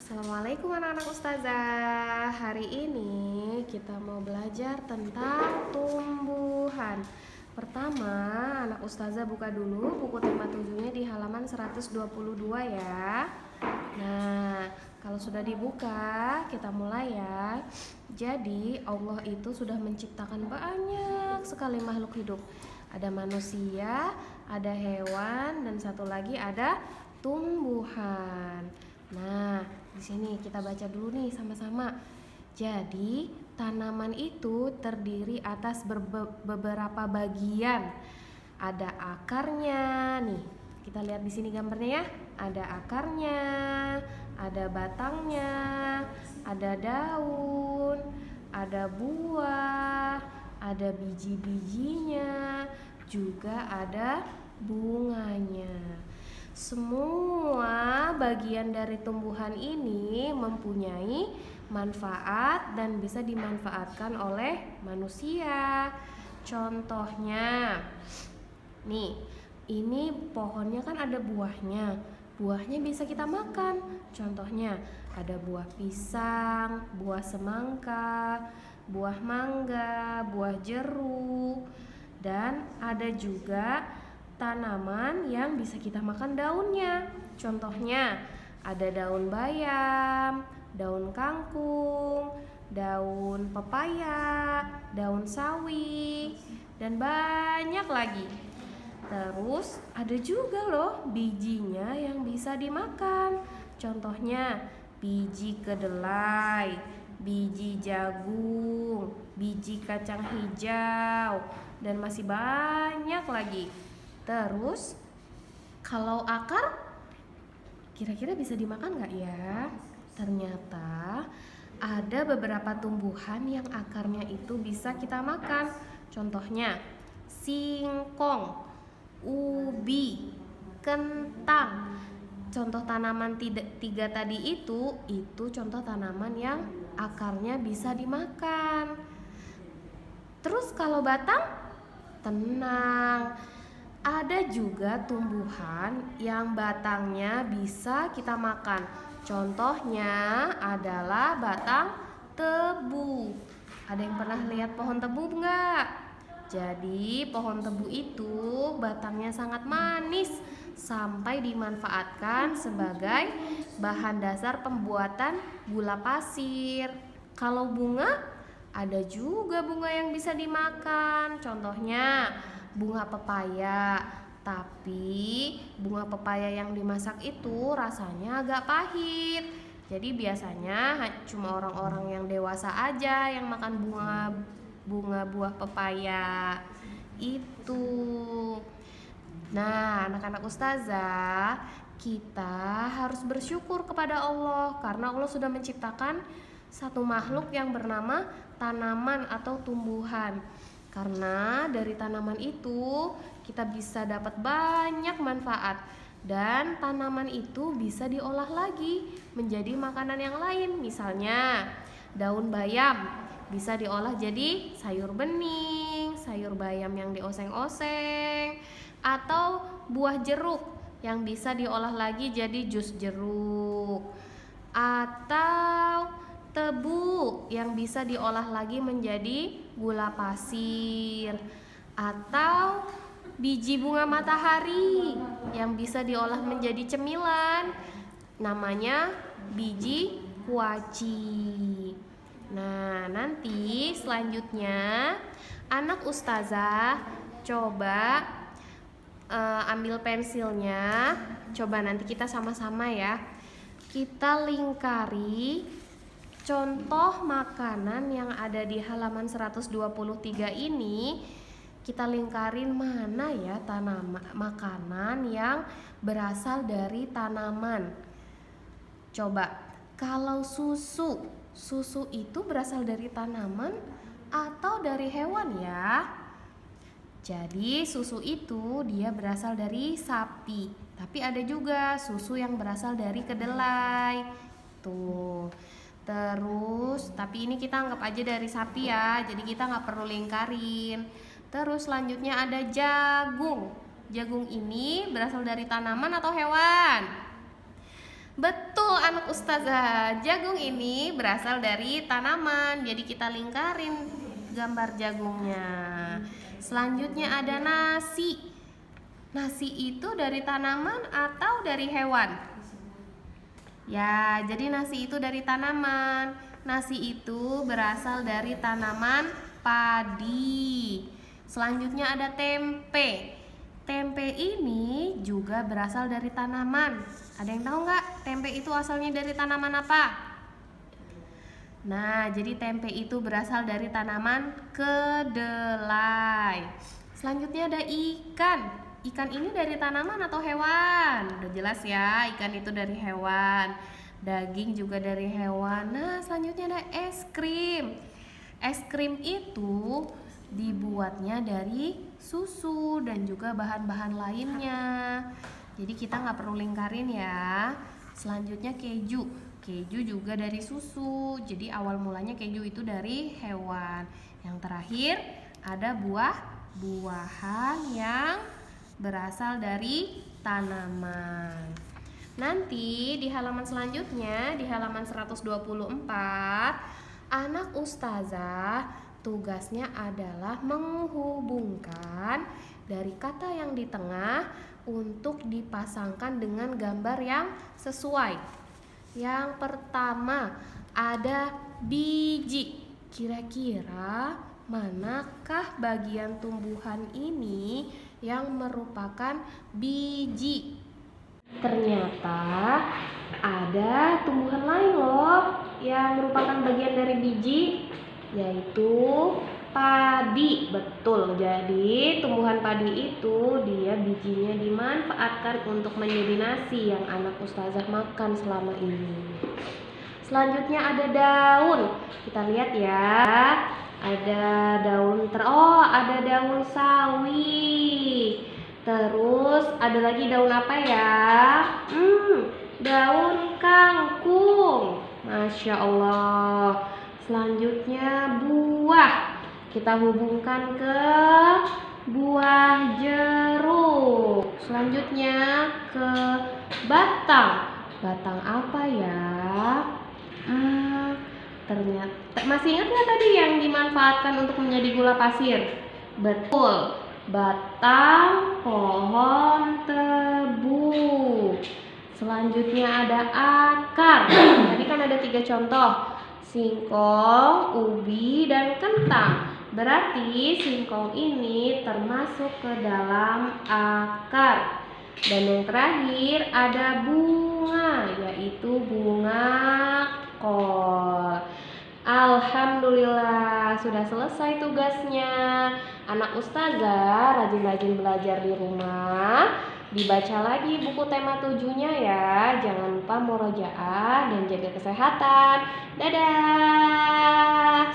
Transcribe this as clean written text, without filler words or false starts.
Assalamualaikum anak-anak ustazah. Hari ini kita mau belajar tentang tumbuhan. Pertama, anak ustazah buka dulu buku tema 7-nya di halaman 122 ya. Nah, kalau sudah dibuka, kita mulai ya. Jadi, Allah itu sudah menciptakan banyak sekali makhluk hidup. Ada manusia, ada hewan, dan satu lagi ada tumbuhan. Nah, di sini kita baca dulu nih sama-sama. Jadi, tanaman itu terdiri atas beberapa bagian. Ada akarnya nih. Kita lihat di sini gambarnya ya. Ada akarnya, ada batangnya, ada daun, ada buah, ada biji-bijinya, juga ada bunganya. Semua bagian dari tumbuhan ini mempunyai manfaat dan bisa dimanfaatkan oleh manusia. Contohnya, nih, ini pohonnya kan ada buahnya. Buahnya bisa kita makan. Contohnya, ada buah pisang, buah semangka, buah mangga, buah jeruk, dan ada juga tanaman yang bisa kita makan daunnya. Contohnya ada daun bayam, daun kangkung, daun pepaya, daun sawi, dan banyak lagi. Terus ada juga loh bijinya yang bisa dimakan. Contohnya biji kedelai, biji jagung, biji kacang hijau, dan masih banyak lagi. Terus kalau akar kira-kira bisa dimakan gak ya? Ternyata ada beberapa tumbuhan yang akarnya itu bisa kita makan. Contohnya singkong, ubi, kentang. Contoh tanaman tiga tadi itu contoh tanaman yang akarnya bisa dimakan. Terus kalau batang, tenang. Ada juga tumbuhan yang batangnya bisa kita makan. Contohnya adalah batang tebu. Ada yang pernah lihat pohon tebu enggak? Jadi pohon tebu itu batangnya sangat manis sampai dimanfaatkan sebagai bahan dasar pembuatan gula pasir. Kalau bunga, ada juga bunga yang bisa dimakan. Contohnya bunga pepaya. Tapi bunga pepaya yang dimasak itu rasanya agak pahit. Jadi biasanya cuma orang-orang yang dewasa aja yang makan bunga buah pepaya itu. Nah, anak-anak ustazah, kita harus bersyukur kepada Allah karena Allah sudah menciptakan satu makhluk yang bernama tanaman atau tumbuhan. Karena dari tanaman itu kita bisa dapat banyak manfaat. Dan tanaman itu bisa diolah lagi menjadi makanan yang lain. Misalnya daun bayam bisa diolah jadi sayur bening, sayur bayam yang dioseng-oseng, atau buah jeruk yang bisa diolah lagi jadi jus jeruk, atau tebu yang bisa diolah lagi menjadi gula pasir, atau biji bunga matahari yang bisa diolah menjadi cemilan, namanya biji kuaci. Nah, nanti selanjutnya anak ustazah coba ambil pensilnya. Coba nanti kita sama-sama ya. Kita lingkari contoh makanan yang ada di halaman 123 ini. Kita lingkarin mana ya makanan yang berasal dari tanaman. Coba, kalau susu itu berasal dari tanaman atau dari hewan ya? Jadi susu itu dia berasal dari sapi. Tapi ada juga susu yang berasal dari kedelai. Tuh. Terus, tapi ini kita anggap aja dari sapi ya. Jadi kita gak perlu lingkarin. Terus selanjutnya ada jagung. Jagung ini berasal dari tanaman atau hewan? Betul anak ustazah, jagung ini berasal dari tanaman. Jadi kita lingkarin gambar jagungnya. Selanjutnya ada nasi. Nasi itu dari tanaman atau dari hewan? Ya, jadi nasi itu dari tanaman. Nasi itu berasal dari tanaman padi. Selanjutnya ada tempe. Tempe ini juga berasal dari tanaman. Ada yang tahu nggak tempe itu asalnya dari tanaman apa? Nah, jadi tempe itu berasal dari tanaman kedelai. Selanjutnya ada ikan. Ikan ini dari tanaman atau hewan? Udah jelas ya, ikan itu dari hewan. Daging juga dari hewan. Nah, selanjutnya ada es krim. Es krim itu dibuatnya dari susu dan juga bahan-bahan lainnya. Jadi kita nggak perlu lingkarin ya. Selanjutnya keju. Keju juga dari susu. Jadi awal mulanya keju itu dari hewan. Yang terakhir ada buah-buahan yang berasal dari tanaman. Nanti di halaman selanjutnya, di halaman 124, anak ustazah tugasnya adalah menghubungkan dari kata yang di tengah untuk dipasangkan dengan gambar yang sesuai. Yang pertama ada biji. Kira-kira manakah bagian tumbuhan ini yang merupakan biji? Ternyata ada tumbuhan lain loh yang merupakan bagian dari biji, yaitu padi. Betul, jadi tumbuhan padi itu dia bijinya dimanfaatkan untuk menjadi nasi yang anak ustazah makan selama ini. Selanjutnya ada daun. Kita lihat ya. Ada daun sawi. Terus ada lagi daun apa ya? Daun kangkung. Masya Allah. Selanjutnya buah. Kita hubungkan ke buah jeruk. Selanjutnya ke batang. Batang apa ya? Ternyata masih ingat nggak tadi yang dimanfaatkan untuk menjadi gula pasir? Betul, batang pohon tebu. Selanjutnya ada akar. Tadi kan ada 3 contoh, singkong, ubi, dan kentang. Berarti singkong ini termasuk ke dalam akar. Dan yang terakhir ada bunga, yaitu bunga kol. Alhamdulillah sudah selesai tugasnya. Anak ustazah rajin-rajin belajar di rumah. Dibaca lagi buku tema 7-nya ya. Jangan lupa murojaah dan jaga kesehatan. Dadah.